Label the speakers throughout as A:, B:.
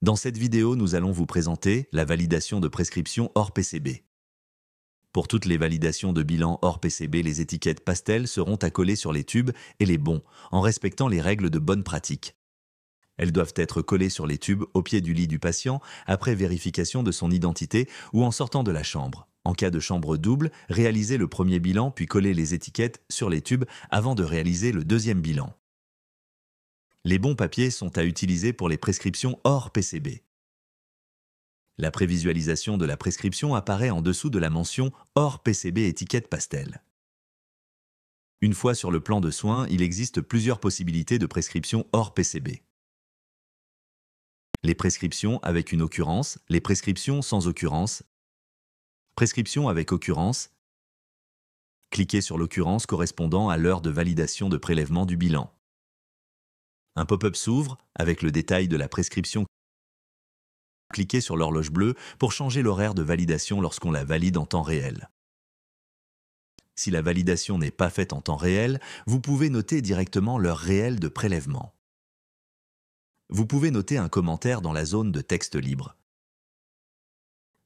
A: Dans cette vidéo, nous allons vous présenter la validation de prescription hors PCB. Pour toutes les validations de bilan hors PCB, les étiquettes pastel seront à coller sur les tubes et les bons, en respectant les règles de bonne pratique. Elles doivent être collées sur les tubes au pied du lit du patient après vérification de son identité ou en sortant de la chambre. En cas de chambre double, réalisez le premier bilan puis collez les étiquettes sur les tubes avant de réaliser le deuxième bilan. Les bons papiers sont à utiliser pour les prescriptions hors PCB. La prévisualisation de la prescription apparaît en dessous de la mention hors PCB étiquette pastel. Une fois sur le plan de soins, il existe plusieurs possibilités de prescription hors PCB. Les prescriptions avec une occurrence, les prescriptions sans occurrence, prescription avec occurrence. Cliquez sur l'occurrence correspondant à l'heure de validation de prélèvement du bilan. Un pop-up s'ouvre avec le détail de la prescription. Cliquez sur l'horloge bleue pour changer l'horaire de validation lorsqu'on la valide en temps réel. Si la validation n'est pas faite en temps réel, vous pouvez noter directement l'heure réelle de prélèvement. Vous pouvez noter un commentaire dans la zone de texte libre.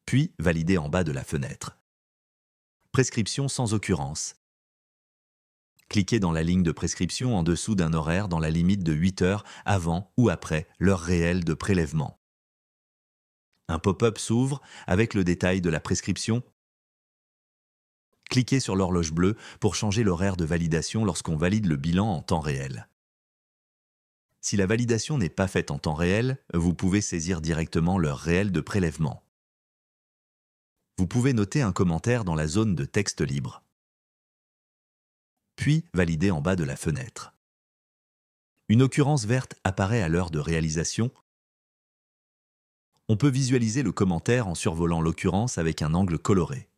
A: Puis valider en bas de la fenêtre. Prescription sans occurrence. Cliquez dans la ligne de prescription en dessous d'un horaire dans la limite de 8 heures avant ou après l'heure réelle de prélèvement. Un pop-up s'ouvre avec le détail de la prescription. Cliquez sur l'horloge bleue pour changer l'horaire de validation lorsqu'on valide le bilan en temps réel. Si la validation n'est pas faite en temps réel, vous pouvez saisir directement l'heure réelle de prélèvement. Vous pouvez noter un commentaire dans la zone de texte libre. Puis valider en bas de la fenêtre. Une occurrence verte apparaît à l'heure de réalisation. On peut visualiser le commentaire en survolant l'occurrence avec un angle coloré.